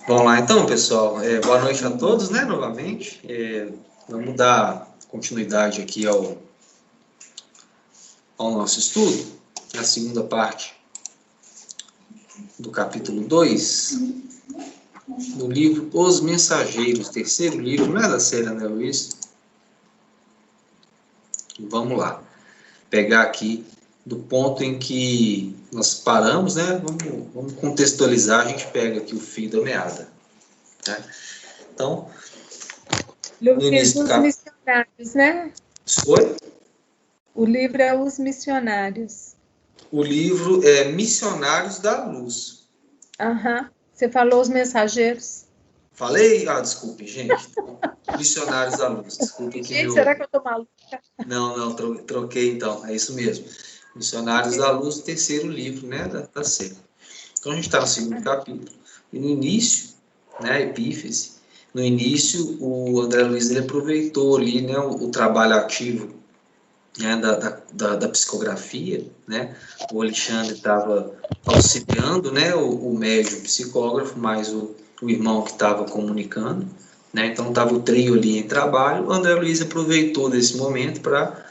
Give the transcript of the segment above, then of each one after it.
Vamos lá então, pessoal. Boa noite a todos, né, novamente. Vamos dar continuidade aqui ao nosso estudo, na segunda parte do capítulo 2, do livro Os Mensageiros, terceiro livro, não é da série André Luiz? Vamos lá. Pegar aqui do ponto em que nós paramos, né? Vamos contextualizar, a gente pega aqui o fio da meada. Né? Então, no início do missionários, né? Oi? O livro é Os Missionários. O livro é Missionários da Luz. Aham. Você falou Os Mensageiros? Falei? Ah, desculpe, gente. Missionários da Luz. Desculpe que Gente, será que eu tô maluca? Não, troquei então. É isso mesmo. Missionários da Luz, terceiro livro, né, da série. Então, a gente está no segundo capítulo. E no início, né, Epífise, no início, o André Luiz ele aproveitou ali, né, o trabalho ativo, né, da psicografia, né? O Alexandre estava auxiliando, né, o médium psicógrafo, mais o irmão que estava comunicando, né? Então estava o trio ali em trabalho. O André Luiz aproveitou desse momento para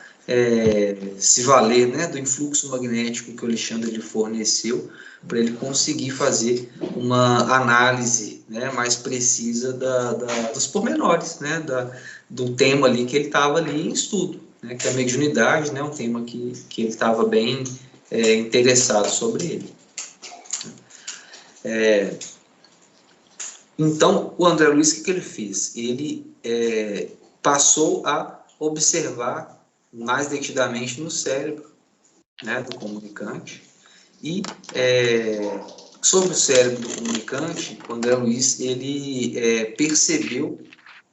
se valer, né, do influxo magnético que o Alexandre lhe forneceu, para ele conseguir fazer uma análise, né, mais precisa dos pormenores, né, do tema ali que ele estava ali em estudo, né, que é a mediunidade, né, um tema que ele estava bem interessado sobre ele. Então, o André Luiz, o que ele fez? Ele passou a observar mais detidamente no cérebro, né, do comunicante, e sobre o cérebro do comunicante, o André Luiz ele percebeu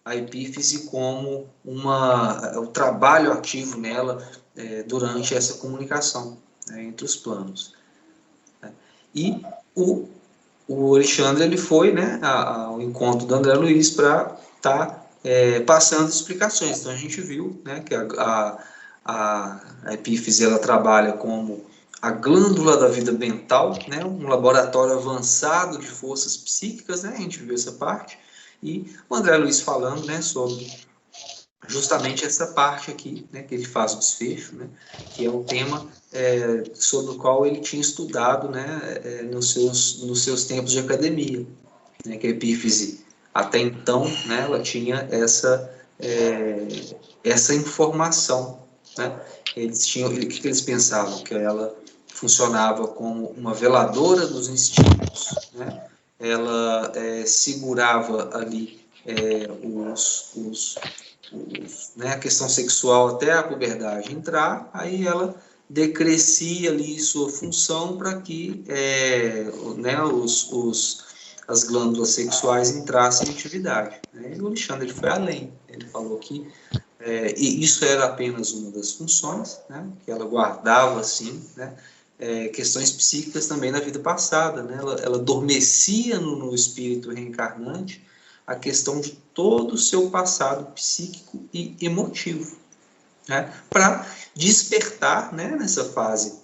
a epífise como o trabalho ativo nela durante essa comunicação, né, entre os planos. Né? E o Alexandre ele foi, né, ao encontro do André Luiz para estar passando explicações. Então a gente viu, né, que a epífise ela trabalha como a glândula da vida mental, né, um laboratório avançado de forças psíquicas, né, a gente viu essa parte. E o André Luiz falando, né, sobre justamente essa parte aqui, né, que ele faz o desfecho, né, que é um tema sobre o qual ele tinha estudado, né, nos seus tempos de academia, né, que a epífise até então, né, ela tinha essa informação, né. Eles tinham, o que eles pensavam? Que ela funcionava como uma veladora dos instintos, né. Ela segurava ali né, a questão sexual até a puberdade entrar, aí ela decrescia ali sua função para que né, as glândulas sexuais entrassem em atividade. Né? E o Alexandre ele foi além, ele falou que e isso era apenas uma das funções, né, que ela guardava assim, né, questões psíquicas também na vida passada, né, ela adormecia no espírito reencarnante a questão de todo o seu passado psíquico e emotivo, né, para despertar, né, nessa fase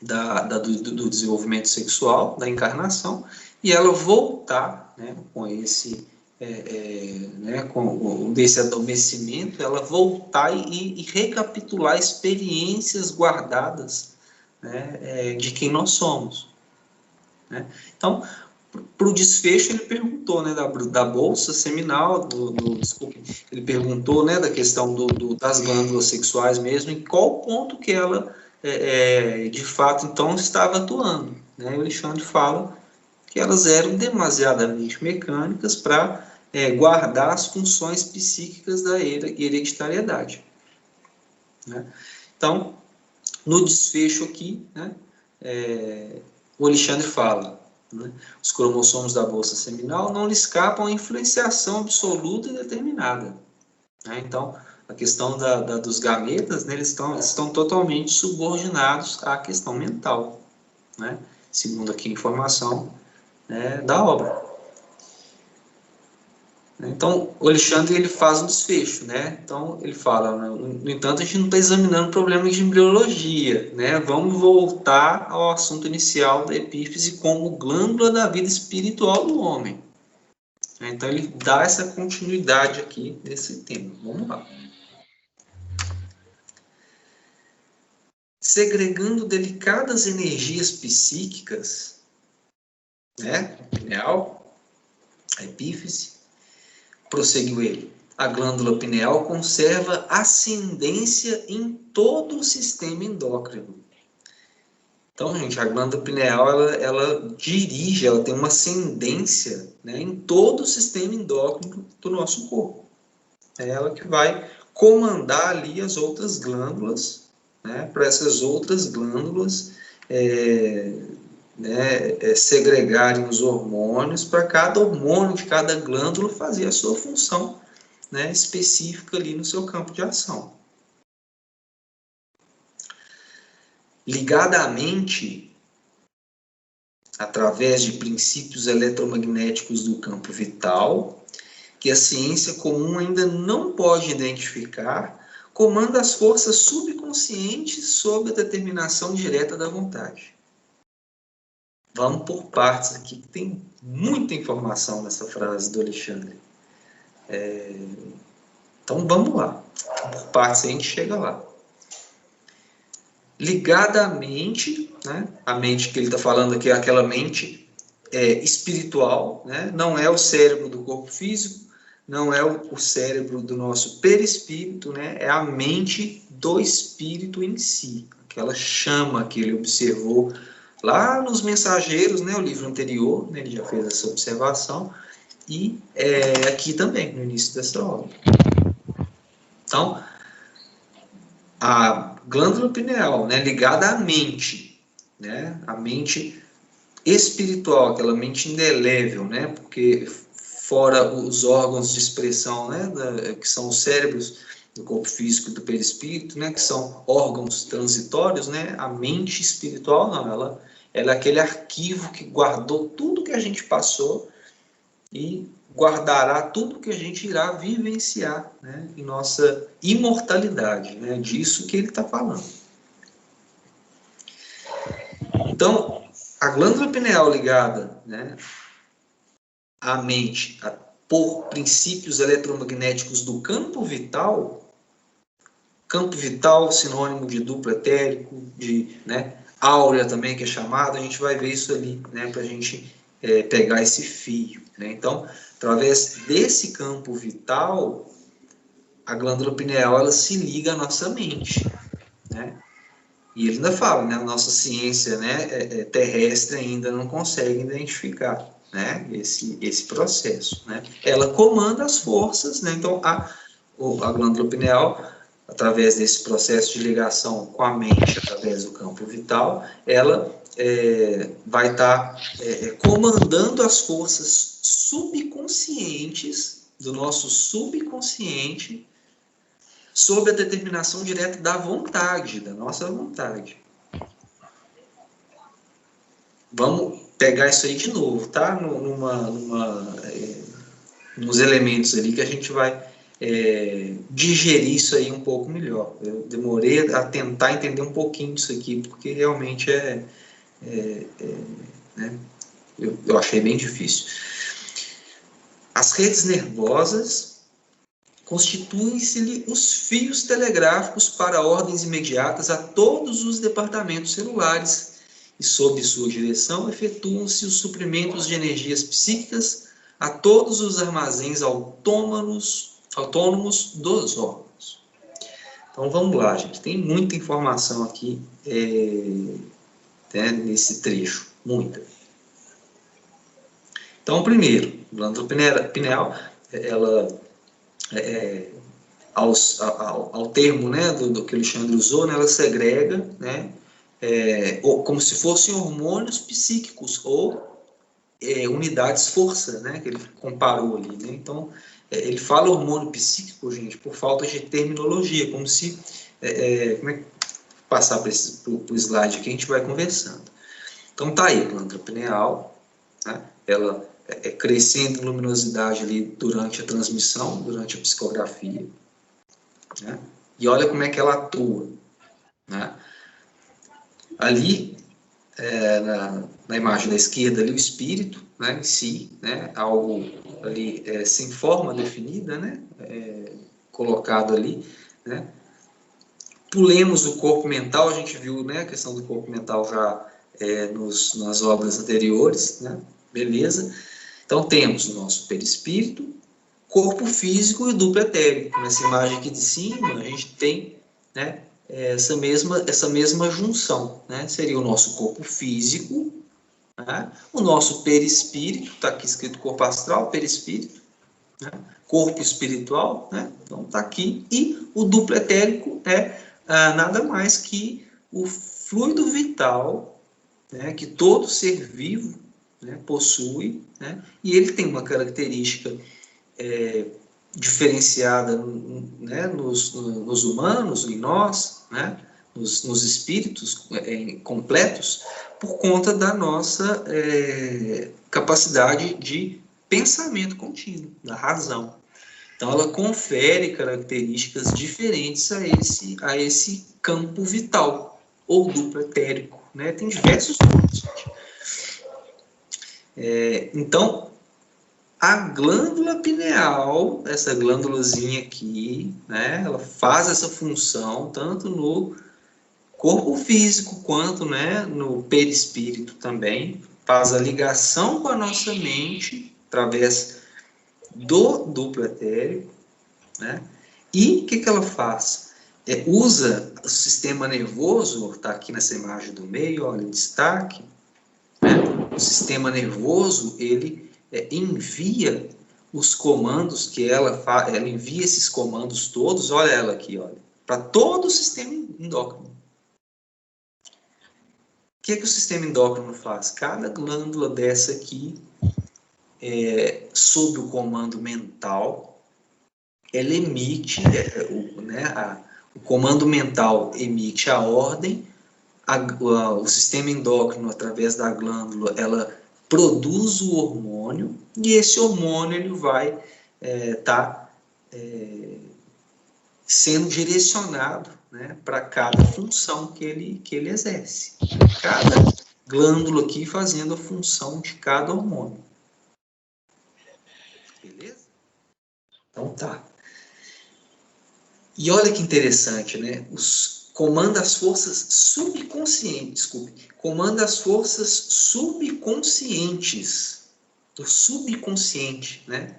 do desenvolvimento sexual, da encarnação, e ela voltar, né, com esse né, com desse adormecimento, ela voltar e recapitular experiências guardadas, né, de quem nós somos. Né? Então, para o desfecho, ele perguntou, né, da bolsa seminal, desculpe, ele perguntou, né, da questão das glândulas sexuais mesmo, em qual ponto que ela, de fato, então, estava atuando. Né? O Alexandre fala que elas eram demasiadamente mecânicas para guardar as funções psíquicas da hereditariedade. Né? Então, no desfecho aqui, né, o Alexandre fala, né, os cromossomos da bolsa seminal não lhe escapam à influenciação absoluta e determinada. Né? Então, a questão dos gametas, né, eles estão totalmente subordinados à questão mental, né? Segundo aqui a informação da obra. Então, o Alexandre, ele faz um desfecho, né? Então, ele fala, né? No entanto, a gente não está examinando problemas de embriologia, né? Vamos voltar ao assunto inicial da epífise como glândula da vida espiritual do homem. Então, ele dá essa continuidade aqui nesse tema. Vamos lá. Segregando delicadas energias psíquicas, né? A pineal, a epífise, prosseguiu ele. A glândula pineal conserva ascendência em todo o sistema endócrino. Então, gente, a glândula pineal, ela dirige, ela tem uma ascendência, né, em todo o sistema endócrino do nosso corpo. É ela que vai comandar ali as outras glândulas, né, para essas outras glândulas segregarem os hormônios, para cada hormônio de cada glândula fazer a sua função, né, específica ali no seu campo de ação. Ligada à mente, através de princípios eletromagnéticos do campo vital, que a ciência comum ainda não pode identificar, comanda as forças subconscientes sob a determinação direta da vontade. Vamos por partes aqui, que tem muita informação nessa frase do Alexandre. Então, vamos lá. Por partes, a gente chega lá. Ligada à mente, né? A mente que ele está falando aqui é aquela mente espiritual, né? Não é o cérebro do corpo físico, não é o cérebro do nosso perispírito, né? É a mente do espírito em si, aquela chama que ele observou lá nos Mensageiros, né? O livro anterior, né? Ele já fez essa observação, e aqui também, no início dessa obra. Então, a glândula pineal, né, ligada à mente, né, a mente espiritual, aquela mente indelével, né, porque fora os órgãos de expressão, né, que são os cérebros do corpo físico e do perispírito, né, que são órgãos transitórios, né, a mente espiritual não, ela é aquele arquivo que guardou tudo que a gente passou e guardará tudo que a gente irá vivenciar, né, em nossa imortalidade, né, disso que ele está falando. Então, a glândula pineal ligada, né, à mente por princípios eletromagnéticos do campo vital sinônimo de duplo etérico, de, né, áurea também, que é chamado, a gente vai ver isso ali, né, para a gente pegar esse fio, né? Então, através desse campo vital, a glândula pineal, ela se liga à nossa mente, né? E ele ainda fala, né, a nossa ciência, né, terrestre ainda não consegue identificar, né, esse processo, né? Ela comanda as forças, né? Então, a glândula pineal, através desse processo de ligação com a mente, através do campo vital, ela vai estar comandando as forças subconscientes do nosso subconsciente sob a determinação direta da vontade, da nossa vontade. Vamos pegar isso aí de novo, tá? Nos elementos ali que a gente vai digerir isso aí um pouco melhor. Eu demorei a tentar entender um pouquinho disso aqui, porque realmente né, eu achei bem difícil. As redes nervosas constituem-se-lhe os fios telegráficos para ordens imediatas a todos os departamentos celulares e, sob sua direção, efetuam-se os suprimentos de energias psíquicas a todos os armazéns autônomos dos órgãos. Então, vamos lá, gente. Tem muita informação aqui nesse trecho. Muita. Então, primeiro, a glândula pineal, ela, ao termo, né, do que o Alexandre usou, né, ela segrega, né, como se fossem hormônios psíquicos ou unidades força, né, que ele comparou ali, né? Então, ele fala hormônio psíquico, gente, por falta de terminologia, como se... como é que passar para o slide aqui, a gente vai conversando. Então, tá aí, a glândula pineal, né? Ela crescendo em luminosidade ali durante a transmissão, durante a psicografia, né? E olha como é que ela atua, né? Ali, na imagem da esquerda, ali, o espírito, né, em si, né, algo ali sem forma definida, né, colocado ali, né. Pulemos o corpo mental, a gente viu, né, a questão do corpo mental já nas obras anteriores, né, beleza. Então, temos o nosso perispírito, corpo físico e duplo etérico. Nessa imagem aqui de cima, a gente tem, né, essa mesma junção, né? Seria o nosso corpo físico, né? O nosso perispírito, está aqui escrito corpo astral, perispírito, né? Corpo espiritual, né? Então está aqui, e o duplo etérico é nada mais que o fluido vital, né, que todo ser vivo, né, possui, né? E ele tem uma característica diferenciada, né, nos humanos, em nós, né, nos espíritos completos, por conta da nossa capacidade de pensamento contínuo, da razão. Então, ela confere características diferentes a esse campo vital, ou duplo etérico, né? Tem diversos nomes. Então, a glândula pineal, essa glândulazinha aqui, né, ela faz essa função tanto no corpo físico quanto, né, no perispírito também, faz a ligação com a nossa mente através do duplo etérico, né, e o que ela faz? Usa o sistema nervoso, está aqui nessa imagem do meio, olha, destaque, né, o sistema nervoso, ele envia os comandos que ela envia esses comandos todos, olha ela aqui, olha, para todo o sistema endócrino. O que o sistema endócrino faz? Cada glândula dessa aqui, sob o comando mental, ela emite, o comando mental emite a ordem, o sistema endócrino, através da glândula, ela produz o hormônio, e esse hormônio ele vai estar sendo direcionado, né, para cada função que ele exerce. Cada glândula aqui fazendo a função de cada hormônio. Beleza? Então tá. E olha que interessante, né? Comanda as forças subconscientes, comanda as forças subconscientes, do subconsciente, né?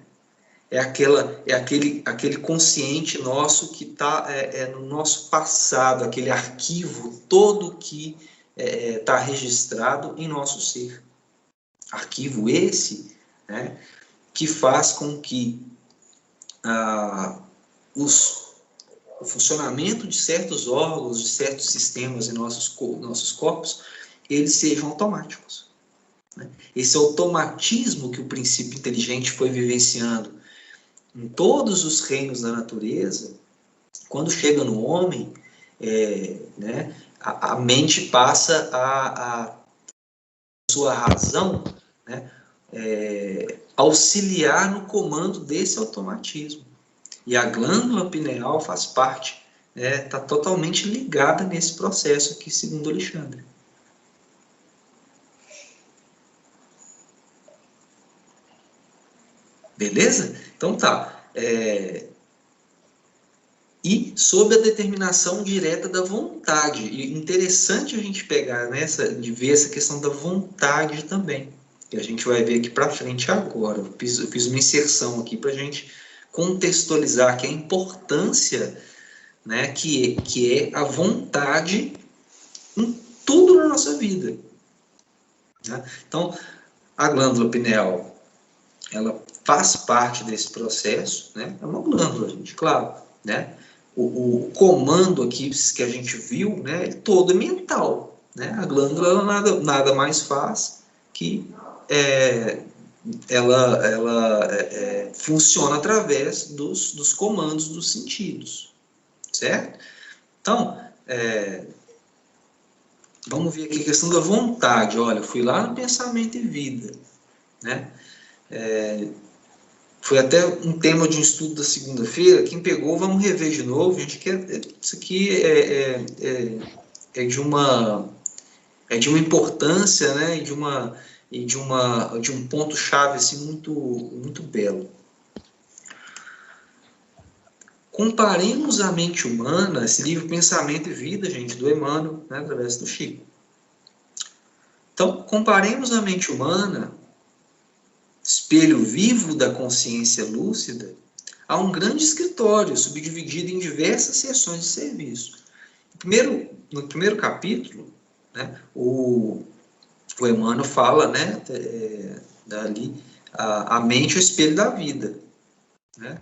É aquele consciente nosso que está no nosso passado, aquele arquivo todo que está registrado em nosso ser. Arquivo esse, né, que faz com que o funcionamento de certos órgãos, de certos sistemas em nossos corpos, eles sejam automáticos. Né? Esse automatismo que o princípio inteligente foi vivenciando em todos os reinos da natureza, quando chega no homem, né, a mente passa a sua razão, né, auxiliar no comando desse automatismo. E a glândula pineal faz parte, está totalmente ligada nesse processo aqui, segundo Alexandre. Beleza? Então tá. E sob a determinação direta da vontade. E interessante a gente pegar de ver essa questão da vontade também. Que a gente vai ver aqui para frente agora. Eu fiz uma inserção aqui para a gente contextualizar aqui a importância, né, que é a vontade em tudo na nossa vida. Né? Então, a glândula pineal, ela faz parte desse processo, né? É uma glândula, gente, claro, né? O comando aqui que a gente viu, né, todo é mental, né? A glândula ela nada mais faz que ela funciona através dos comandos dos sentidos, certo? Então, vamos ver aqui a questão da vontade. Olha, eu fui lá no pensamento e vida, né? Foi até um tema de um estudo da segunda-feira. Quem pegou, vamos rever de novo. A gente quer, isso aqui é de uma importância, né? De um ponto-chave assim, muito belo. Comparemos a mente humana, esse livro Pensamento e Vida, gente, do Emmanuel, né, através do Chico. Então, comparemos a mente humana, espelho vivo da consciência lúcida, a um grande escritório, subdividido em diversas seções de serviço. No primeiro capítulo, né, o Emmanuel fala, né, dali, a mente é o espelho da vida, né?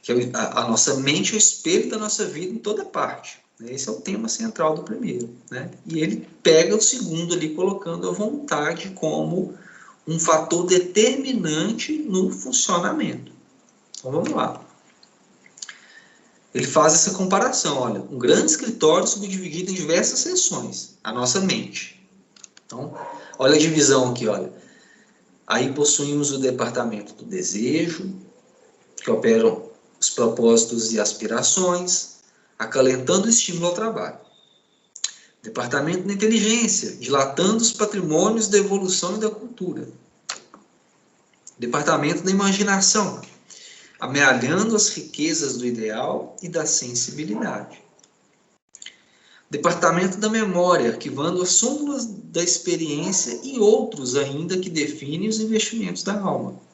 Que a nossa mente é o espelho da nossa vida em toda parte. Né? Esse é o tema central do primeiro. Né? E ele pega o segundo ali, colocando a vontade como um fator determinante no funcionamento. Então, vamos lá. Ele faz essa comparação. Olha, um grande escritório subdividido em diversas seções. A nossa mente. Então, olha a divisão aqui, olha. Aí possuímos o departamento do desejo, que operam os propósitos e aspirações, acalentando o estímulo ao trabalho. Departamento da inteligência, dilatando os patrimônios da evolução e da cultura. Departamento da imaginação, amealhando as riquezas do ideal e da sensibilidade. Departamento da memória, arquivando as súmulas da experiência e outros ainda que definem os investimentos da alma.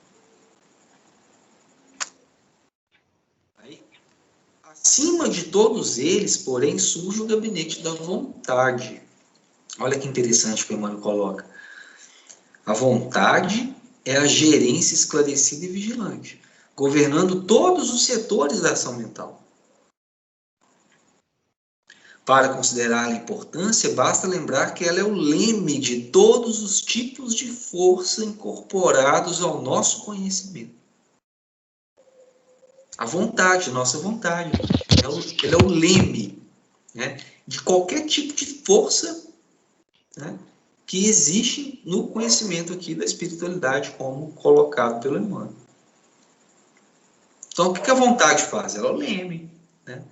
Acima de todos eles, porém, surge o gabinete da vontade. Olha que interessante que o Emmanuel coloca. A vontade é a gerência esclarecida e vigilante, governando todos os setores da ação mental. Para considerar a importância, basta lembrar que ela é o leme de todos os tipos de força incorporados ao nosso conhecimento. A vontade, nossa vontade, ela é o leme, né, de qualquer tipo de força, né, que existe no conhecimento aqui da espiritualidade, como colocado pelo Emmanuel. Então, o que a vontade faz? Ela é o leme. Né?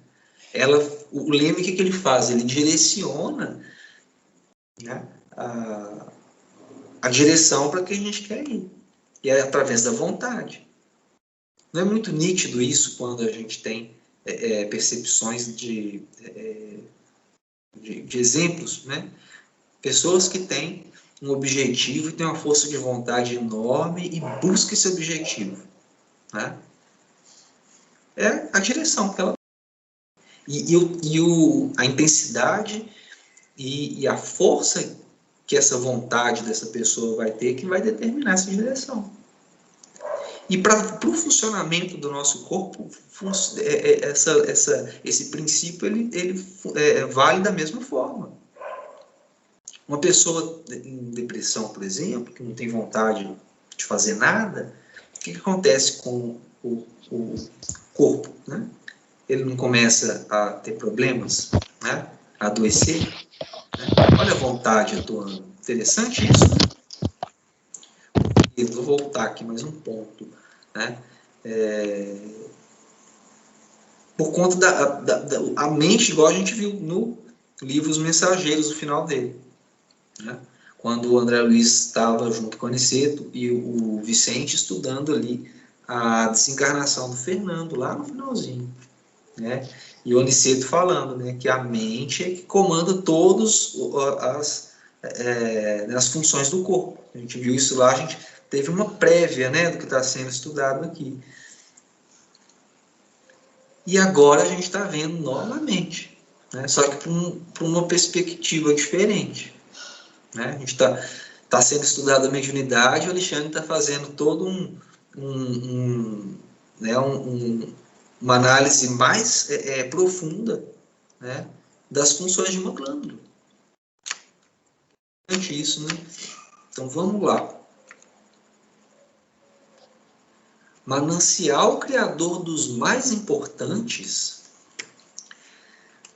O leme, o que ele faz? Ele direciona, né, a direção para que a gente quer ir. E é através da vontade. Não é muito nítido isso quando a gente tem percepções de exemplos, né? Pessoas que têm um objetivo e têm uma força de vontade enorme e buscam esse objetivo. Né? É a direção que ela a intensidade e a força que essa vontade dessa pessoa vai ter que vai determinar essa direção. E para o funcionamento do nosso corpo, esse princípio ele vale da mesma forma. Uma pessoa em depressão, por exemplo, que não tem vontade de fazer nada, o que acontece com o corpo? Né? Ele não começa a ter problemas, né? A adoecer? Né? Olha a vontade atuando. Interessante isso, né? Vou voltar aqui mais um ponto. Né? Por conta da mente, igual a gente viu no livro Os Mensageiros, no final dele. Né? Quando o André Luiz estava junto com o Aniceto e o Vicente estudando ali a desencarnação do Fernando, lá no finalzinho. Né? E o Aniceto falando, né, que a mente é que comanda todas as funções do corpo. A gente viu isso lá, a gente teve uma prévia, né, do que está sendo estudado aqui. E agora a gente está vendo novamente, né, só que por uma perspectiva diferente. Né? A gente está sendo estudado a mediunidade, o Alexandre está fazendo todo uma análise mais profunda, né, das funções de uma glândula. Isso, né? Então vamos lá. Manancial criador dos mais importantes,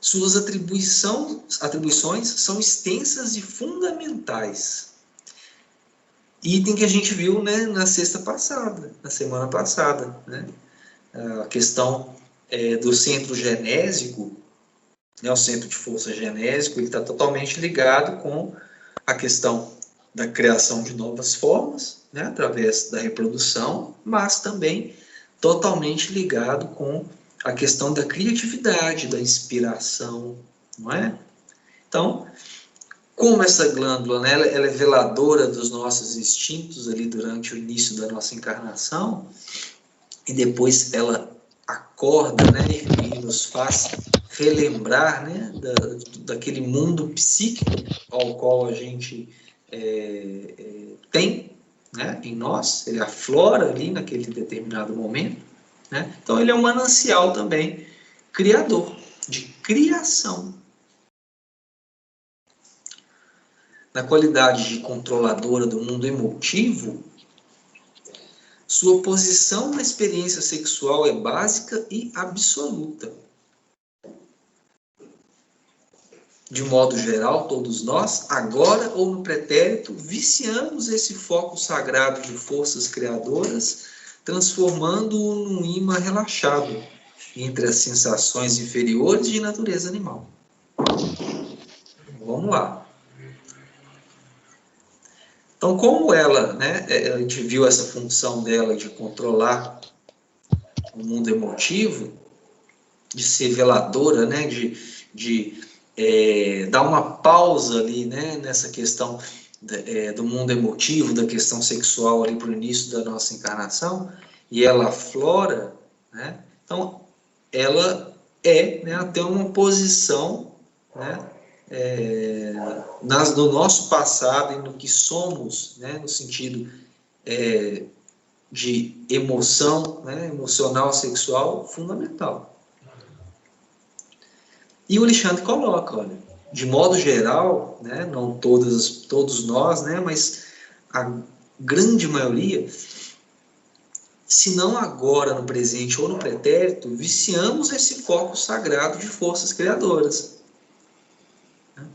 suas atribuições são extensas e fundamentais. item que a gente viu, né, na semana passada, né? A questão do centro genésico, né, o centro de força genésico, ele está totalmente ligado com a questão da criação de novas formas, né, através da reprodução, mas também totalmente ligado com a questão da criatividade, da inspiração, não é? Então, como essa glândula, né, ela é veladora dos nossos instintos ali durante o início da nossa encarnação, e depois ela acorda, né, e nos faz relembrar, né, daquele mundo psíquico ao qual a gente tem, né, em nós, ele aflora ali naquele determinado momento, né? Então ele é um manancial também criador, de criação. Na qualidade de controladora do mundo emotivo, sua posição na experiência sexual é básica e absoluta. De modo geral, todos nós, agora ou no pretérito, viciamos esse foco sagrado de forças criadoras, transformando-o num imã relaxado entre as sensações inferiores de natureza animal. Vamos lá. Então, como ela, né, a gente viu essa função dela de controlar o mundo emotivo, de ser veladora, né, de dar uma pausa ali, né, nessa questão do mundo emotivo, da questão sexual ali para o início da nossa encarnação, e ela aflora, né, então ela né, tem uma posição, né, no nosso passado e no que somos, né, no sentido de emoção, né, emocional, sexual, fundamental. E o Alexandre coloca, olha, de modo geral, né, não todos nós, né, mas a grande maioria, se não agora, no presente ou no pretérito, viciamos esse foco sagrado de forças criadoras, né,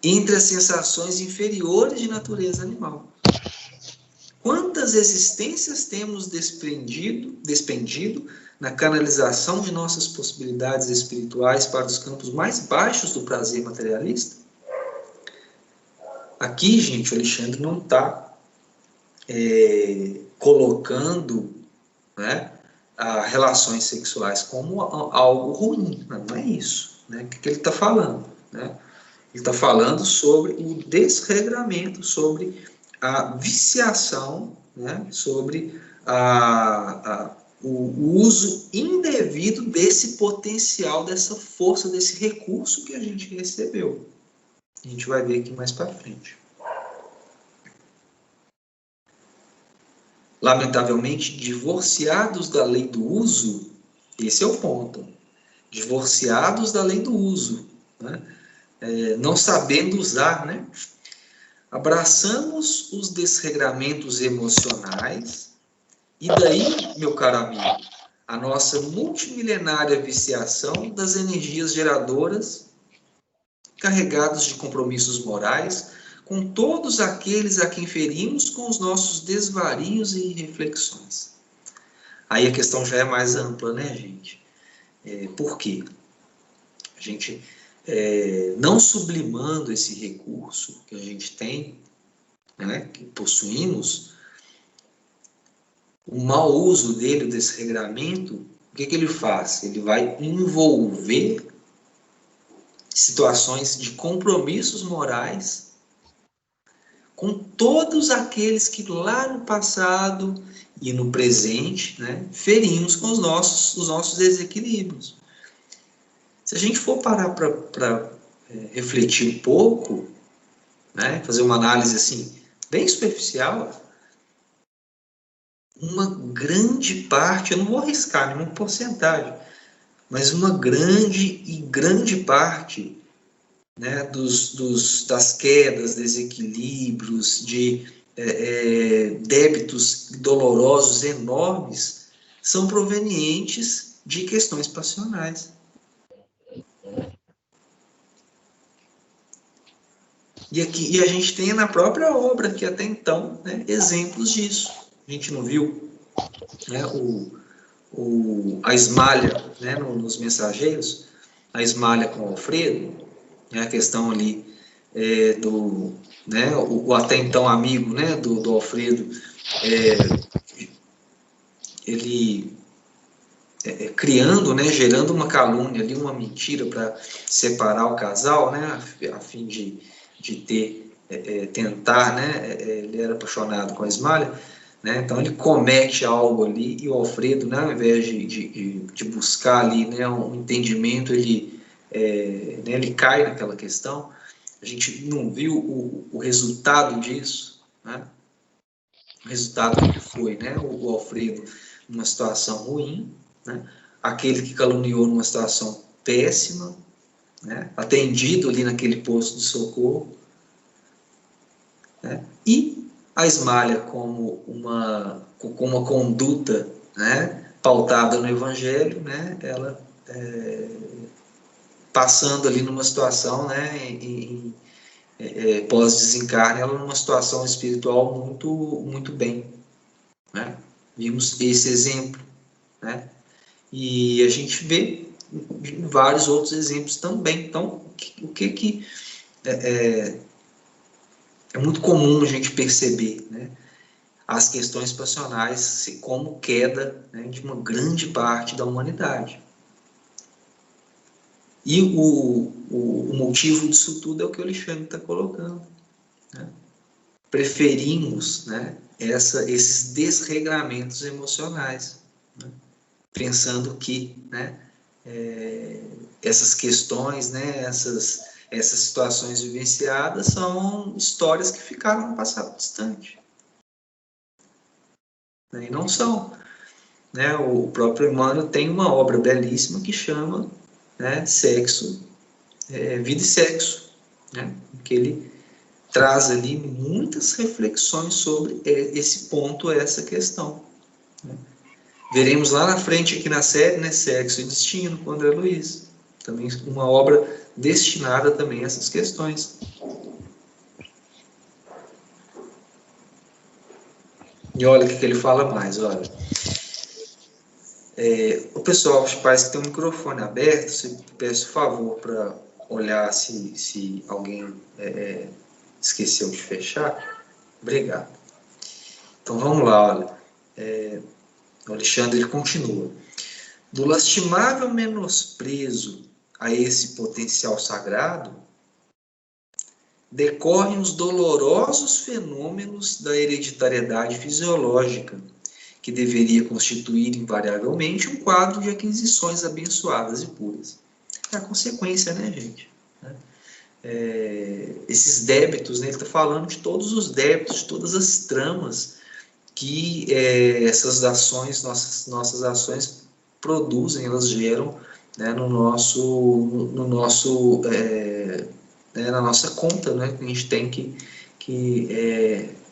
entre as sensações inferiores de natureza animal. Quantas existências temos despendido na canalização de nossas possibilidades espirituais para os campos mais baixos do prazer materialista? Aqui, gente, o Alexandre não está colocando, né, relações sexuais como algo ruim, não é isso, né? O que ele está falando? Né? Ele está falando sobre o desregramento, sobre a viciação, né, sobre o uso indevido desse potencial, dessa força, desse recurso que a gente recebeu. A gente vai ver aqui mais para frente. Lamentavelmente, divorciados da lei do uso, esse é o ponto. Divorciados da lei do uso, né? Não sabendo usar, né? Abraçamos os desregramentos emocionais e daí, meu caro amigo, a nossa multimilenária viciação das energias geradoras carregadas de compromissos morais com todos aqueles a quem ferimos com os nossos desvarios e reflexões. Aí a questão já é mais ampla, né, gente? Por quê? A gente não sublimando esse recurso que a gente tem, né, que possuímos, o mau uso dele, desse regramento, o que ele faz? Ele vai envolver situações de compromissos morais com todos aqueles que lá no passado e no presente, né, ferimos com os nossos desequilíbrios. Se a gente for parar para refletir um pouco, né, fazer uma análise assim, bem superficial, uma grande parte, eu não vou arriscar nenhuma porcentagem, mas uma grande parte, né, das quedas, desequilíbrios, de débitos dolorosos enormes, são provenientes de questões passionais. E a gente tem na própria obra, que até então, né, exemplos disso. A gente não viu, né, a Esmalha, né, nos Mensageiros, a Esmalha com o Alfredo, né, a questão ali né, o até então amigo, né, do Alfredo, ele criando, né, gerando uma calúnia ali, uma mentira para separar o casal, né, a fim de tentar, né, ele era apaixonado com a Esmalha, né, então ele comete algo ali e o Alfredo, né, ao invés de buscar ali, né, um entendimento, né, ele cai naquela questão. A gente não viu o resultado disso, né? O resultado que foi, né? O Alfredo numa situação ruim, né? Aquele que caluniou numa situação péssima, né? Atendido ali naquele posto de socorro, né? E a Esmalha como uma conduta, né? Pautada no Evangelho, né? Ela passando ali numa situação, né? Pós-desencarne, ela numa situação espiritual muito bem, né? Vimos esse exemplo, né? E a gente vê vários outros exemplos também. Então, o que é muito comum a gente perceber, né? As questões passionais como queda, né, de uma grande parte da humanidade. E o motivo disso tudo é o que o Alexandre está colocando, né? Preferimos, né, esses desregramentos emocionais, né? Pensando que, né, essas questões, né, essas situações vivenciadas são histórias que ficaram no passado distante, né, e não são, né? O próprio Emmanuel tem uma obra belíssima que chama, né, Sexo, Vida e Sexo, né, que ele traz ali muitas reflexões sobre esse ponto, essa questão, né? Veremos lá na frente, aqui na série, né, Sexo e Destino, com André Luiz. Também uma obra destinada também a essas questões. E olha o que ele fala mais, olha. O pessoal, os pais que tem o microfone aberto, se peço favor para olhar se alguém esqueceu de fechar. Obrigado. Então vamos lá, olha. O Alexandre ele continua. Do lastimável menosprezo a esse potencial sagrado, decorrem os dolorosos fenômenos da hereditariedade fisiológica, que deveria constituir invariavelmente um quadro de aquisições abençoadas e puras. É a consequência, né, gente? Esses débitos, né, ele está falando de todos os débitos, de todas as tramas que essas ações, nossas ações produzem, elas geram, né, na nossa conta, né, que a gente tem que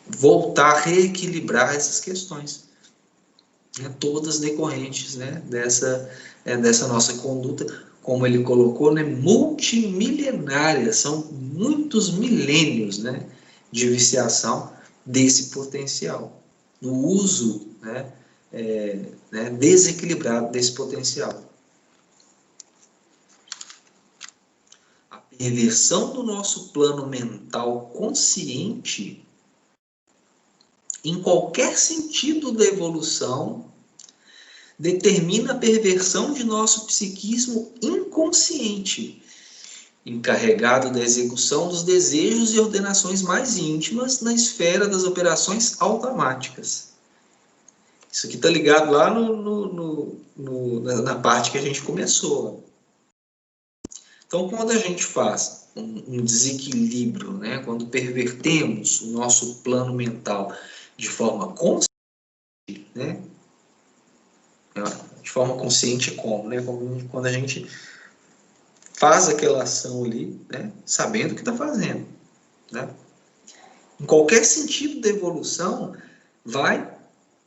voltar a reequilibrar essas questões, né, todas decorrentes, né, dessa nossa conduta, como ele colocou, né, multimilenária, são muitos milênios, né, de viciação desse potencial, no uso, né, desequilibrado desse potencial. A perversão do nosso plano mental consciente, em qualquer sentido da evolução, determina a perversão de nosso psiquismo inconsciente, encarregado da execução dos desejos e ordenações mais íntimas na esfera das operações automáticas. Isso aqui está ligado lá na parte que a gente começou. Então, quando a gente faz um desequilíbrio, né, quando pervertemos o nosso plano mental de forma consciente, né, de forma consciente como, né, quando a gente faz aquela ação ali, né, sabendo o que está fazendo, né, em qualquer sentido da evolução, vai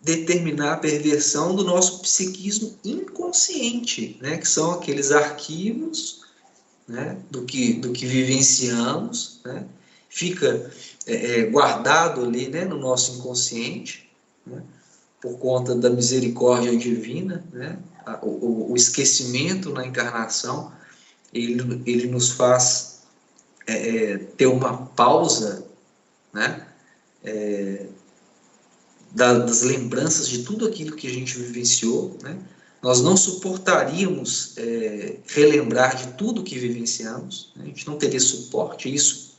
determinar a perversão do nosso psiquismo inconsciente, né, que são aqueles arquivos, né, do que vivenciamos, né, fica guardado ali, né, no nosso inconsciente, né, por conta da misericórdia divina, né, o esquecimento na encarnação, ele nos faz ter uma pausa, né, das lembranças de tudo aquilo que a gente vivenciou, né? Nós não suportaríamos relembrar de tudo que vivenciamos, né? A gente não teria suporte, isso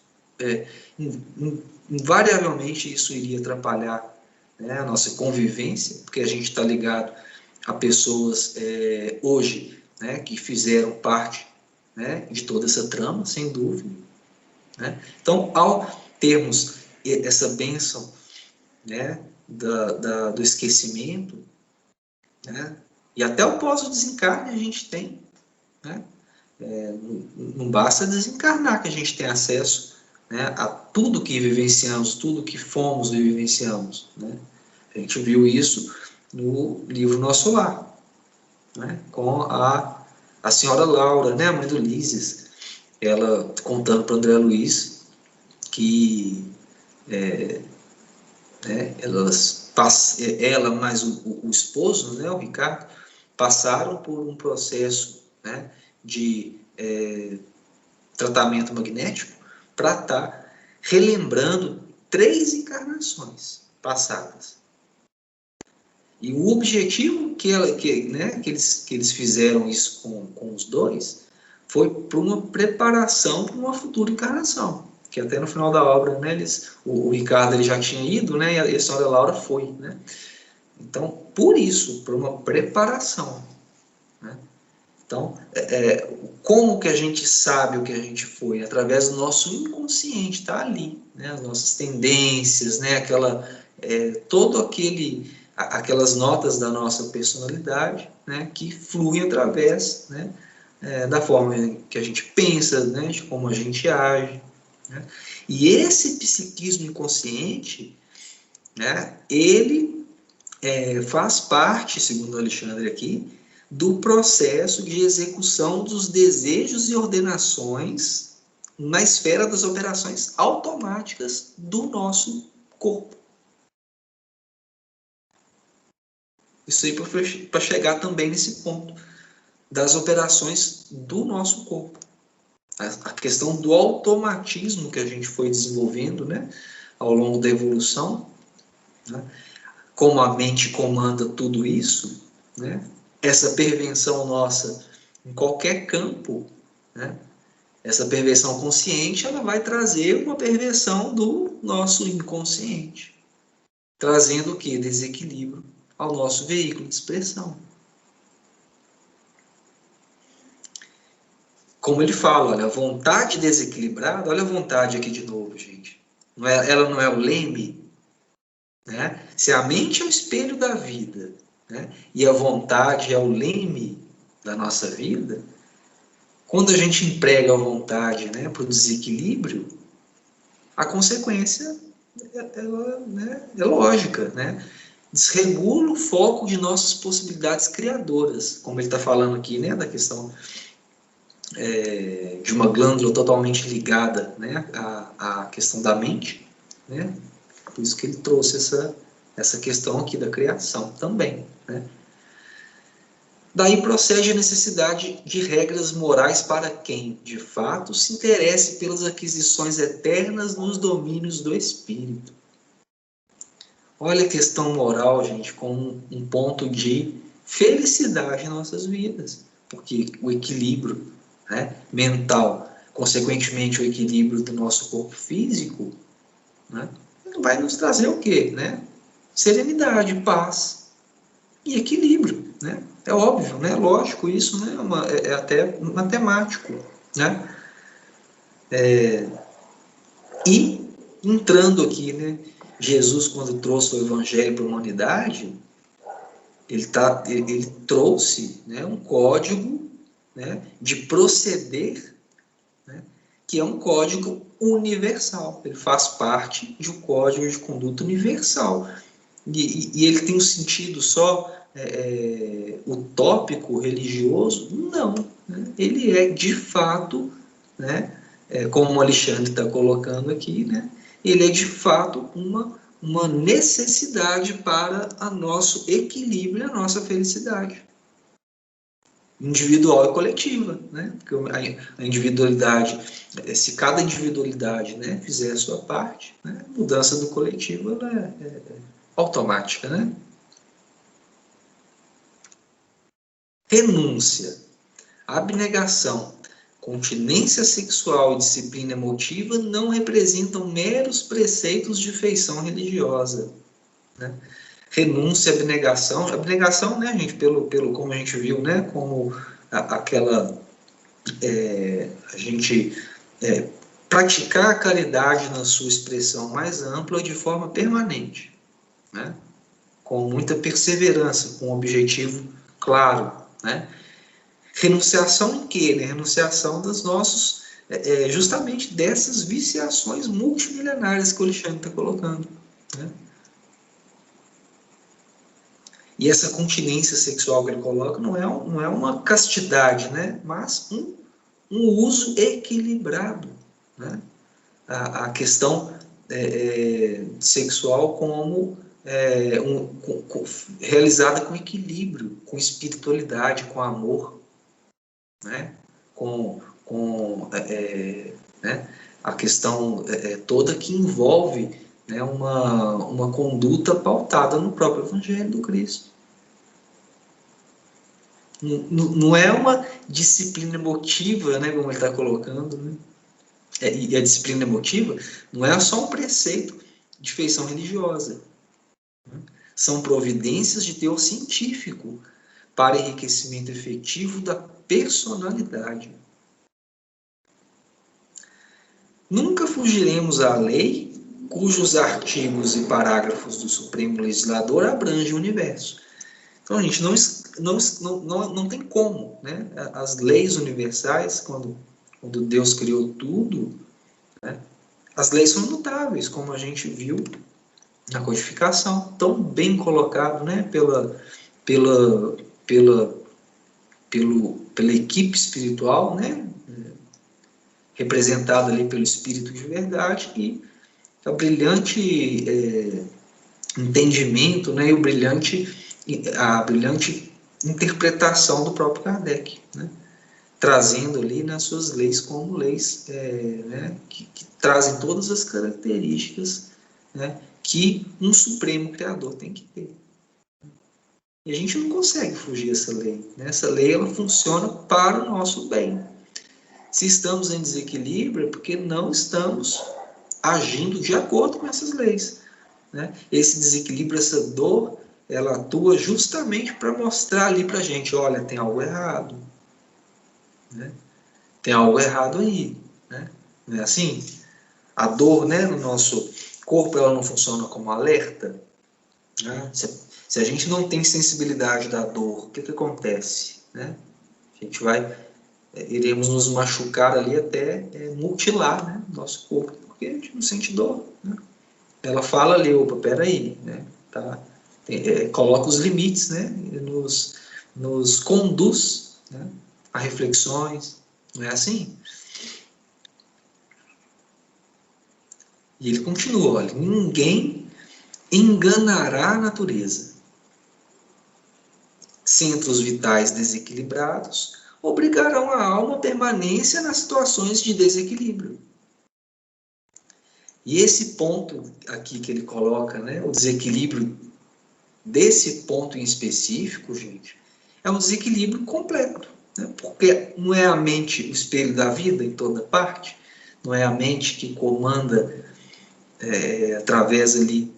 invariavelmente isso iria atrapalhar, né, a nossa convivência, porque a gente está ligado a pessoas hoje, né, que fizeram parte, né, de toda essa trama, sem dúvida, né? Então, ao termos essa bênção, né, do esquecimento, né, e até o pós-desencarne a gente tem, né, não basta desencarnar que a gente tem acesso, né, a tudo que vivenciamos, tudo que fomos e vivenciamos, né? A gente viu isso no livro Nosso Lar, né, com a senhora Laura, né, a mãe do Lísias, ela contando para o André Luiz que ela mais o esposo, né, o Ricardo, passaram por um processo, né, de tratamento magnético para estar relembrando 3 encarnações passadas. E o objetivo que eles fizeram isso com os dois foi para uma preparação para uma futura encarnação. Que até no final da obra, né, o Ricardo ele já tinha ido, né, e a senhora Laura foi, né? Então, por isso, por uma preparação, né? Então, como que a gente sabe o que a gente foi? Através do nosso inconsciente, está ali, né? As nossas tendências, né? Aquelas notas da nossa personalidade, né? Que fluem através, né, da forma que a gente pensa, né? De como a gente age, né? E esse psiquismo inconsciente, né? Ele faz parte, segundo Alexandre aqui, do processo de execução dos desejos e ordenações na esfera das operações automáticas do nosso corpo. Isso aí para chegar também nesse ponto das operações do nosso corpo. A questão do automatismo que a gente foi desenvolvendo, né, ao longo da evolução, né, como a mente comanda tudo isso, né, essa pervenção nossa em qualquer campo, né, essa perversão consciente, ela vai trazer uma perversão do nosso inconsciente, trazendo o quê? Desequilíbrio ao nosso veículo de expressão. Como ele fala, olha, a vontade desequilibrada, olha a vontade aqui de novo, gente. Ela não é o leme, né? Se a mente é o espelho da vida, né, e a vontade é o leme da nossa vida, quando a gente emprega a vontade, né, para o desequilíbrio, a consequência é lógica, né? Desregula o foco de nossas possibilidades criadoras, como ele está falando aqui, né, da questão de uma glândula totalmente ligada, né, à questão da mente, né? Por isso que ele trouxe essa questão aqui da criação também, né? Daí procede a necessidade de regras morais para quem, de fato, se interesse pelas aquisições eternas nos domínios do espírito. Olha a questão moral, gente, como um ponto de felicidade em nossas vidas, porque o equilíbrio, né, mental, consequentemente o equilíbrio do nosso corpo físico, né, vai nos trazer o quê? Né? Serenidade, paz e equilíbrio, né? É óbvio, né? Lógico isso, né? É até matemático, né? E entrando aqui, né? Jesus, quando trouxe o Evangelho para a humanidade, ele trouxe, né, um código, né, de proceder, né, que é um código universal. Ele faz parte de um código de conduta universal. E ele tem um sentido só utópico, religioso? Não. Né? Ele é, de fato, né, como o Alexandre está colocando aqui, né, ele é de fato uma necessidade para o nosso equilíbrio e a nossa felicidade individual e coletiva, né? Porque a individualidade, se cada individualidade, né, fizer a sua parte, né, a mudança do coletivo ela é automática, né? Renúncia, abnegação, continência sexual e disciplina emotiva não representam meros preceitos de feição religiosa, né? Renúncia, abnegação, né, gente, pelo como a gente viu, né, como aquela a gente praticar a caridade na sua expressão mais ampla de forma permanente, né, com muita perseverança, com um objetivo claro, né. Renunciação em quê? Né? Renunciação dos nossos, justamente dessas viciações multimilenárias que o Alexandre está colocando, né. E essa continência sexual que ele coloca não é uma castidade, né? Mas um uso equilibrado, né? A questão sexual como realizada com equilíbrio, com espiritualidade, com amor, né? Né? A questão toda que envolve, né, uma conduta pautada no próprio Evangelho do Cristo. Não é uma disciplina emotiva, né, como ele está colocando, né? E a disciplina emotiva não é só um preceito de feição religiosa. Né? São providências de teor científico para enriquecimento efetivo da personalidade. Nunca fugiremos à lei cujos artigos e parágrafos do Supremo Legislador abrangem o universo. Então, a gente não tem como, né? As leis universais, quando Deus criou tudo, né? As leis são imutáveis, como a gente viu na codificação, tão bem colocado, né? Pela equipe espiritual, né? Representada ali pelo Espírito de Verdade, e o brilhante entendimento, né? E a brilhante interpretação do próprio Kardec, né? Trazendo ali nas suas leis como leis né? que trazem todas as características, né? Que um Supremo Criador tem que ter. E a gente não consegue fugir dessa lei, né? Essa lei ela funciona para o nosso bem. Se estamos em desequilíbrio é porque não estamos agindo de acordo com essas leis, né? Esse desequilíbrio, essa dor, ela atua justamente para mostrar ali para a gente, olha, tem algo errado, né? Tem algo errado aí, né? Não é assim? A dor, né, no nosso corpo, ela não funciona como alerta, né? Se a gente não tem sensibilidade da dor, o que acontece, né? A gente iremos nos machucar ali até mutilar, né, nosso corpo, porque a gente não sente dor, né? Ela fala ali, opa, peraí, né? Tá? Coloca os limites, né? Nos conduz, né, a reflexões, não é assim? E ele continua, olha, ninguém enganará a natureza. Centros vitais desequilibrados obrigarão a alma à permanência nas situações de desequilíbrio. E esse ponto aqui que ele coloca, né, o desequilíbrio desse ponto em específico, gente, é um desequilíbrio completo, né? Porque não é a mente o espelho da vida em toda parte, não é a mente que comanda através ali,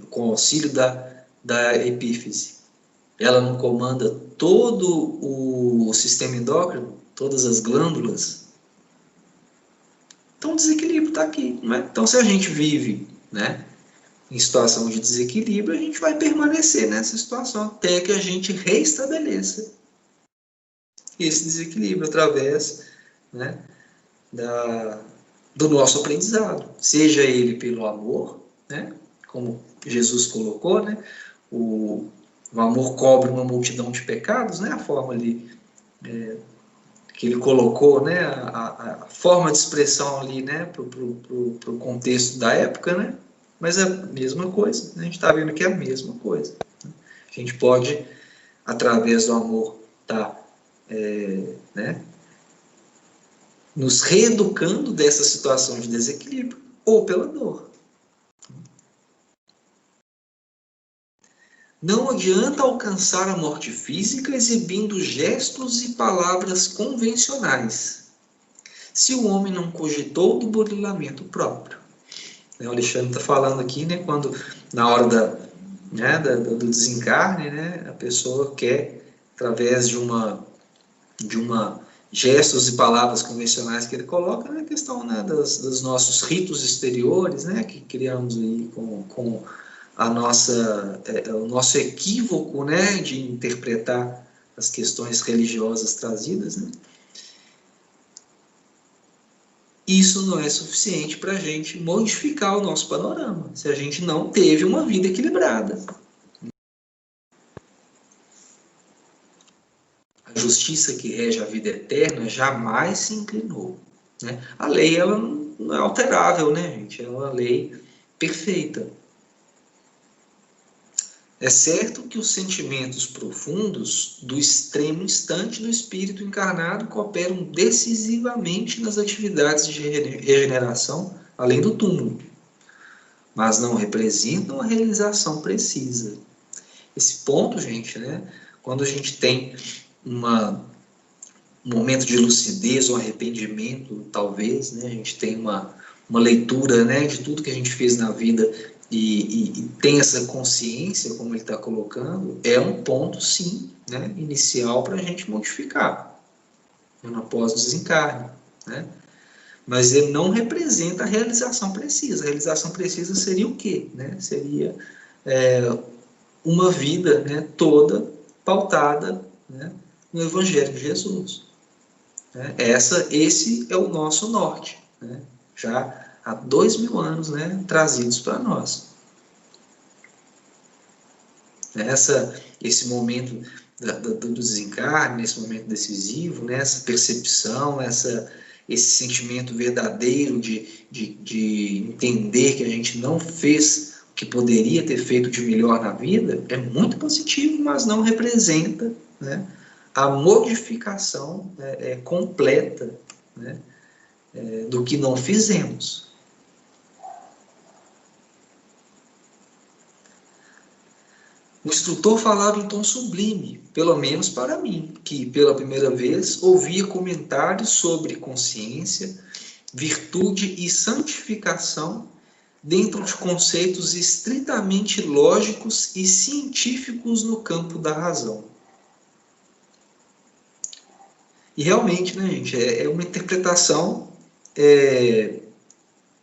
com o auxílio da epífise. Ela não comanda todo o sistema endócrino, todas as glândulas. Então o desequilíbrio está aqui, não é? Então se a gente vive, né, em situação de desequilíbrio, a gente vai permanecer nessa situação até que a gente reestabeleça esse desequilíbrio através, né, do nosso aprendizado, seja ele pelo amor, né, como Jesus colocou, né, o amor cobre uma multidão de pecados, né, a forma ali que ele colocou, né, a forma de expressão ali, né, para o contexto da época, né, mas é a mesma coisa, né, a gente está vendo que é a mesma coisa. A gente pode, através do amor, né, nos reeducando dessa situação de desequilíbrio, ou pela dor. Não adianta alcançar a morte física exibindo gestos e palavras convencionais, se o homem não cogitou do burilamento próprio. O Alexandre está falando aqui, né, quando na hora do desencarne, né, a pessoa quer, através de uma gestos e palavras convencionais que ele coloca, na questão, né, dos nossos ritos exteriores, né, que criamos aí com a o nosso equívoco, né, de interpretar as questões religiosas trazidas, né? Isso não é suficiente para a gente modificar o nosso panorama, se a gente não teve uma vida equilibrada. A justiça que rege a vida eterna jamais se inclinou, né? A lei, ela não é alterável, né, gente? É uma lei perfeita. É certo que os sentimentos profundos do extremo instante do espírito encarnado cooperam decisivamente nas atividades de regeneração, além do túmulo, mas não representam a realização precisa. Esse ponto, gente, né, quando a gente tem um momento de lucidez ou arrependimento, talvez, né, a gente tem uma leitura, né, de tudo que a gente fez na vida e tem essa consciência, como ele está colocando, é um ponto, sim, né, inicial para a gente modificar, após o desencarne, né? Mas ele não representa a realização precisa. A realização precisa seria o quê? Né? Seria uma vida, né, toda pautada, né, no Evangelho de Jesus. Né? Esse é o nosso norte, né? Já há 2000 anos, né, trazidos para nós. Esse momento do desencarne, esse momento decisivo, né, essa percepção, esse sentimento verdadeiro de entender que a gente não fez o que poderia ter feito de melhor na vida, é muito positivo, mas não representa, né, a modificação completa, né, do que não fizemos. O instrutor falava em tom sublime, pelo menos para mim, que pela primeira vez ouvia comentários sobre consciência, virtude e santificação dentro de conceitos estritamente lógicos e científicos no campo da razão. E realmente, né, gente, é uma interpretação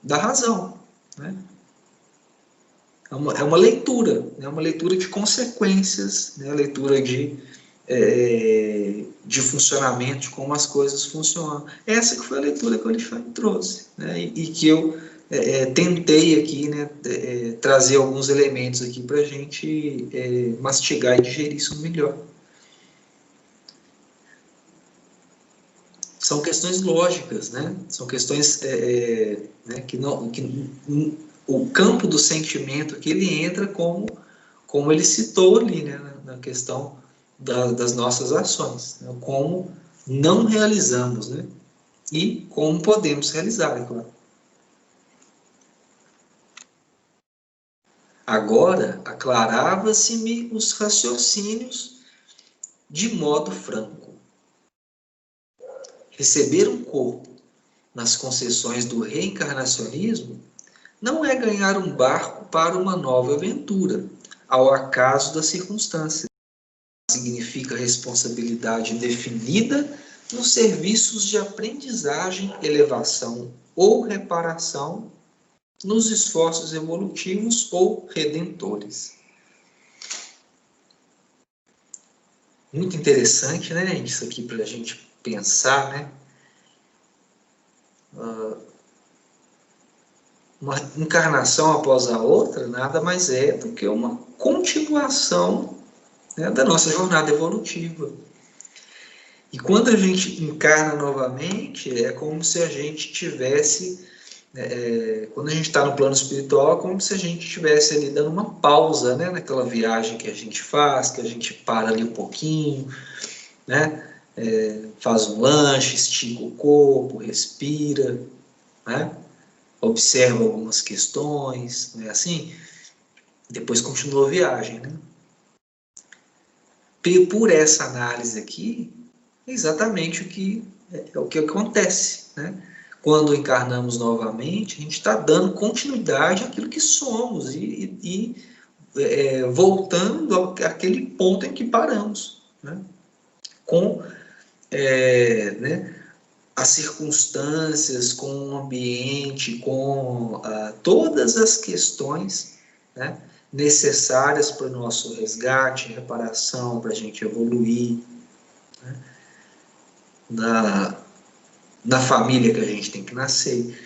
da razão, né? É uma leitura, né? Uma leitura de consequências, né? Leitura de funcionamento, de como as coisas funcionam. Essa que foi a leitura que o Alexandre trouxe, né? E que eu tentei aqui, né, trazer alguns elementos aqui para a gente mastigar e digerir isso melhor. São questões lógicas, né? São questões né, que o campo do sentimento que ele entra como ele citou ali, né, na questão das nossas ações, né, como não realizamos, né, e como podemos realizar, é claro. Agora aclarava-se-me os raciocínios de modo franco. Receber um corpo nas concessões do reencarnacionismo não é ganhar um barco para uma nova aventura, ao acaso das circunstâncias. Significa responsabilidade definida nos serviços de aprendizagem, elevação ou reparação, nos esforços evolutivos ou redentores. Muito interessante, né, isso aqui para a gente pensar, né? Uma encarnação após a outra nada mais é do que uma continuação, né, da nossa jornada evolutiva. E quando a gente encarna novamente, é como se a gente tivesse, quando a gente está no plano espiritual, é como se a gente estivesse ali dando uma pausa, né, naquela viagem que a gente faz, que a gente para ali um pouquinho, né, faz um lanche, estica o corpo, respira, né, observa algumas questões, não é assim? Depois continua a viagem, né? Por essa análise aqui, é exatamente o que acontece, né? Quando encarnamos novamente, a gente está dando continuidade àquilo que somos e voltando àquele ponto em que paramos, né? Com né, as circunstâncias, com o ambiente, com todas as questões, né, necessárias para o nosso resgate, reparação, para a gente evoluir, né, na família que a gente tem que nascer,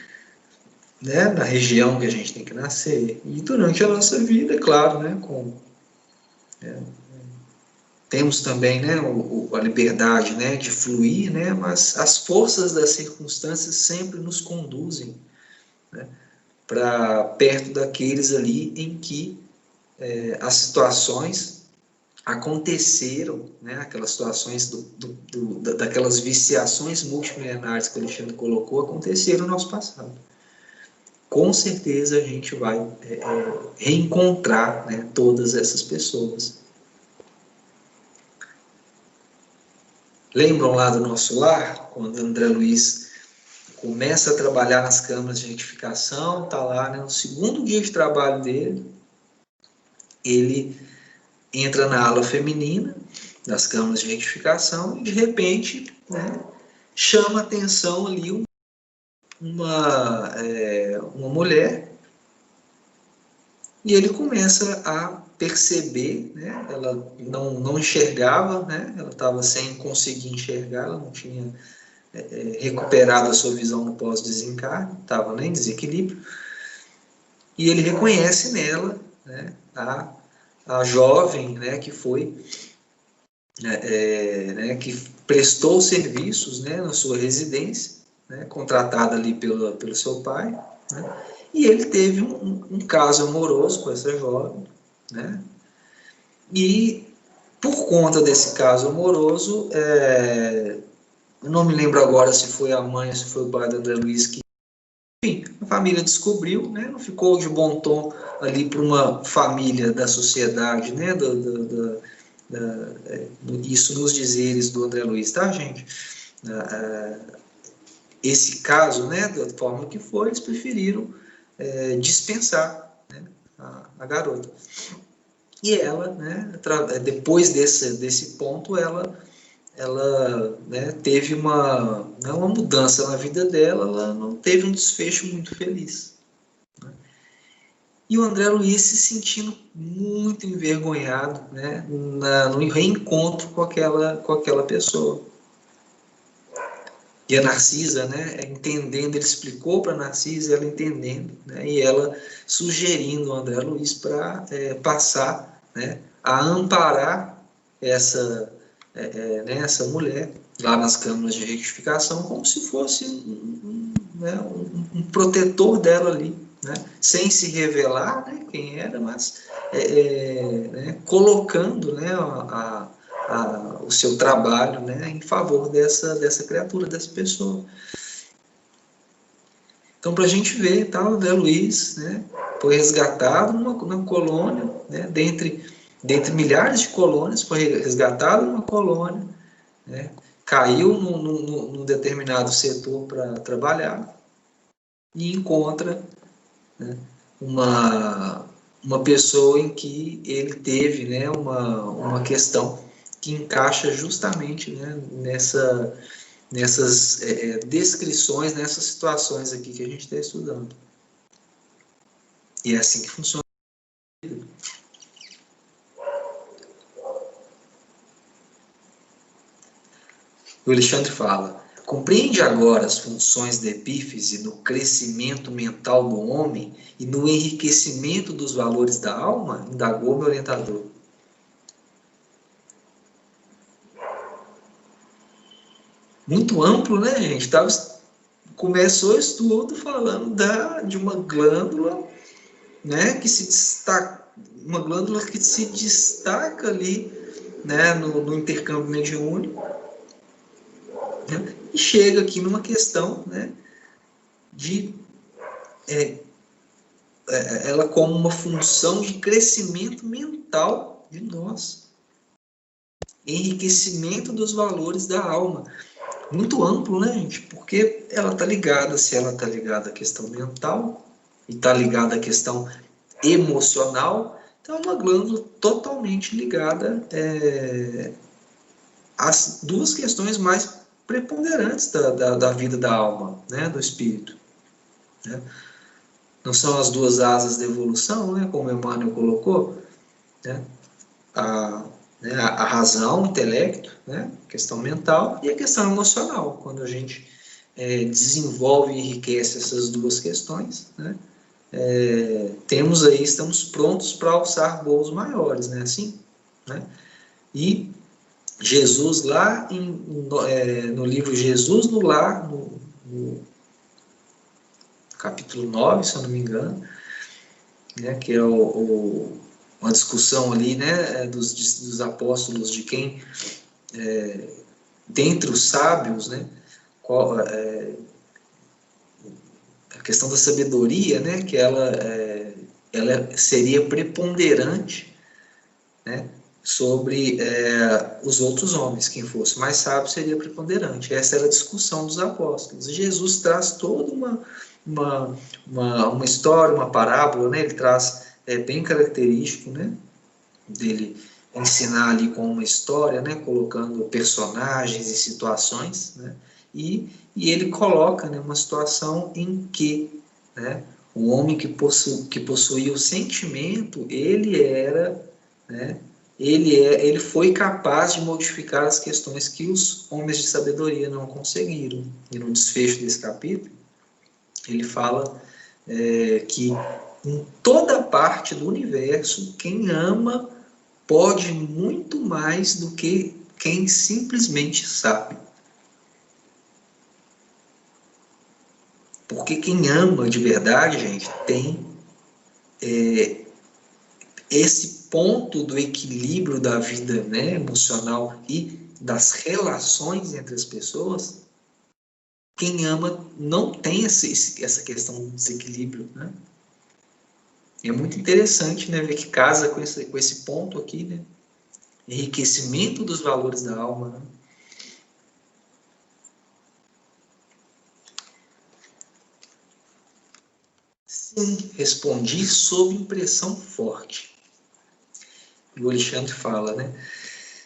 né, na região que a gente tem que nascer, e durante a nossa vida, é claro, né, temos também, né, a liberdade, né, de fluir, né, mas as forças das circunstâncias sempre nos conduzem, né, para perto daqueles ali em que as situações aconteceram, né, aquelas situações daquelas viciações multimilenares que o Alexandre colocou, aconteceram no nosso passado. Com certeza a gente vai reencontrar, né, todas essas pessoas. Lembram lá do nosso lar, quando André Luiz começa a trabalhar nas câmaras de retificação, está lá, né, no segundo dia de trabalho dele, ele entra na ala feminina das câmaras de retificação e, de repente, né, chama atenção ali uma mulher, e ele começa a perceber, né, ela não enxergava, né, ela estava sem conseguir enxergar, ela não tinha recuperado a sua visão no pós-desencarne, estava em desequilíbrio, e ele reconhece nela, né, a jovem, né, que foi, né, que prestou serviços, né, na sua residência, né, contratada ali pelo seu pai, né, e ele teve um caso amoroso com essa jovem, né, e por conta desse caso amoroso, eu não me lembro agora se foi a mãe ou se foi o pai do André Luiz que, enfim, a família descobriu, né, não ficou de bom tom ali para uma família da sociedade, né, isso nos dizeres do André Luiz, tá, gente? Esse caso, né, da forma que foi, eles preferiram dispensar, né, a garota. E ela, né, depois desse ponto, ela né, teve uma mudança na vida dela, ela não teve um desfecho muito feliz. Né? E o André Luiz se sentindo muito envergonhado, né, no reencontro com aquela pessoa. E a Narcisa, né, entendendo, ele explicou para a Narcisa, ela entendendo, né, e ela sugerindo ao André Luiz para passar, né, a amparar essa mulher lá nas câmaras de retificação, como se fosse um protetor dela ali, né, sem se revelar, né, quem era, mas né, colocando, né, o seu trabalho, né, em favor dessa criatura, dessa pessoa. Então, para a gente ver, tá, o André Luiz, né, foi resgatado numa colônia, né, dentre milhares de colônias, foi resgatado numa colônia, né, caiu num determinado setor para trabalhar e encontra, né, uma pessoa em que ele teve, né, uma questão que encaixa justamente, né, nessas descrições, nessas situações aqui que a gente está estudando. E é assim que funciona. O Alexandre fala: compreende agora as funções da epífise no crescimento mental do homem e no enriquecimento dos valores da alma? Indagou meu orientador. muito amplo, né, gente? Começou o estudo falando de uma glândula, né, que se destaca, uma glândula que se destaca ali, né, no intercâmbio mediúnico, né, e chega aqui numa questão, né, de ela como uma função de crescimento mental de nós, enriquecimento dos valores da alma. Muito amplo, né, gente? Porque ela está ligada, se ela está ligada à questão mental e está ligada à questão emocional, então é uma glândula totalmente ligada às duas questões mais preponderantes da vida da alma, né, do espírito. Né? Não são as duas asas da evolução, né, como Emmanuel colocou, né? A razão, o intelecto, né? A questão mental e a questão emocional. Quando a gente desenvolve e enriquece essas duas questões, né? Estamos prontos para alçar voos maiores, né? Assim, né? E Jesus lá no livro Jesus no Lar, no capítulo 9, se eu não me engano, né? Que é uma discussão ali, né? Dos apóstolos, de quem dentre os sábios, né, a questão da sabedoria, né, que ela seria preponderante, né, sobre os outros homens. Quem fosse mais sábio seria preponderante. Essa era a discussão dos apóstolos. E Jesus traz toda uma história, uma parábola, né, ele traz bem característico, né, dele ensinar ali com uma história, né, colocando personagens e situações, né, e ele coloca, né, uma situação em que, né, o homem que possuía o sentimento, né, ele foi capaz de modificar as questões que os homens de sabedoria não conseguiram. E no desfecho desse capítulo, ele fala que em toda parte do universo, quem ama pode muito mais do que quem simplesmente sabe. Porque quem ama de verdade, gente, tem esse ponto do equilíbrio da vida, né, emocional e das relações entre as pessoas. Quem ama não tem essa questão do desequilíbrio, né? E é muito interessante, né, ver que casa com esse ponto aqui, né? Enriquecimento dos valores da alma, né? Sim, respondi sob impressão forte. E o Alexandre fala, né?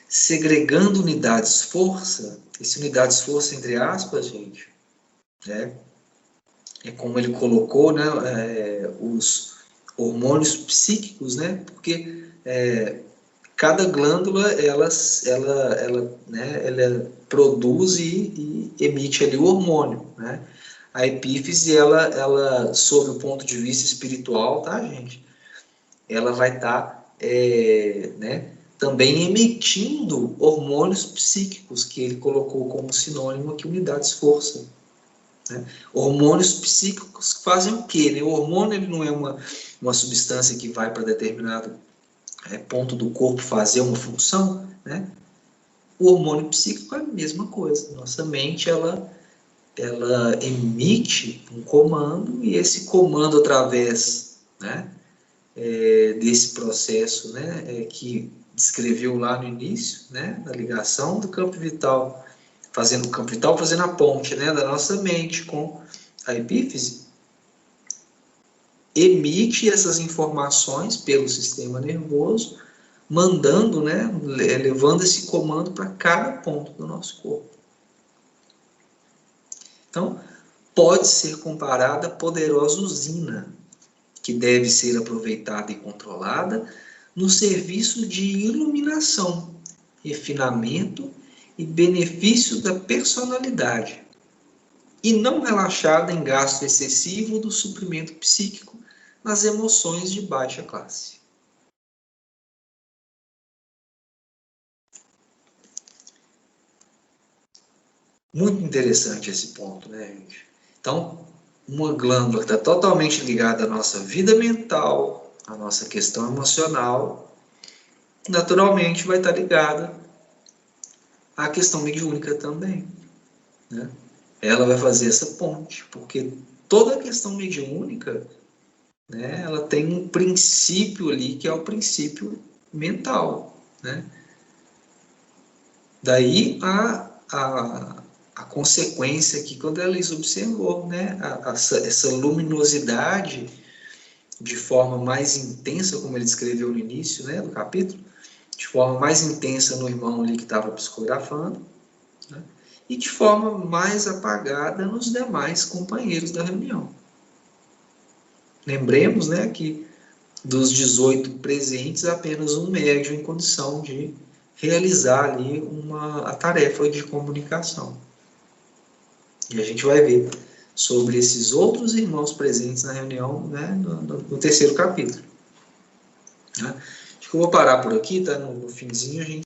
Segregando unidades força, esse unidades força entre aspas, gente, né? É como ele colocou, né? Os hormônios psíquicos, né? Porque cada glândula ela produz e emite ali o hormônio, né? A epífise, ela, sob o ponto de vista espiritual, tá, gente? Ela vai estar, né, também emitindo hormônios psíquicos, que ele colocou como sinônimo aqui, unidades força. Né? Hormônios psíquicos fazem o quê? Né? O hormônio ele não é uma substância que vai para determinado ponto do corpo fazer uma função, né? O hormônio psíquico é a mesma coisa. Nossa mente, ela emite um comando, e esse comando, através, né, desse processo, né, que descreveu lá no início, né, da ligação do campo vital, fazendo o campo vital, fazendo a ponte, né, da nossa mente com a epífise, emite essas informações pelo sistema nervoso, mandando, né, levando esse comando para cada ponto do nosso corpo. Então, pode ser comparada à poderosa usina, que deve ser aproveitada e controlada no serviço de iluminação, refinamento e benefício da personalidade, e não relaxada em gasto excessivo do suprimento psíquico nas emoções de baixa classe. Muito interessante esse ponto, né, gente? Então, uma glândula que está totalmente ligada à nossa vida mental, à nossa questão emocional, naturalmente vai estar ligada à questão mediúnica também, né? Ela vai fazer essa ponte, porque toda a questão mediúnica, né, ela tem um princípio ali, que é o princípio mental, né? Daí a consequência aqui, quando Elis observou, né, essa luminosidade de forma mais intensa, como ele descreveu no início, né, do capítulo, de forma mais intensa no irmão ali que estava psicografando, né, e de forma mais apagada nos demais companheiros da reunião. Lembremos, né, que dos 18 presentes, apenas um médium em condição de realizar ali a tarefa de comunicação. E a gente vai ver sobre esses outros irmãos presentes na reunião, né, no terceiro capítulo. Né? Acho que eu vou parar por aqui, tá? No finzinho a gente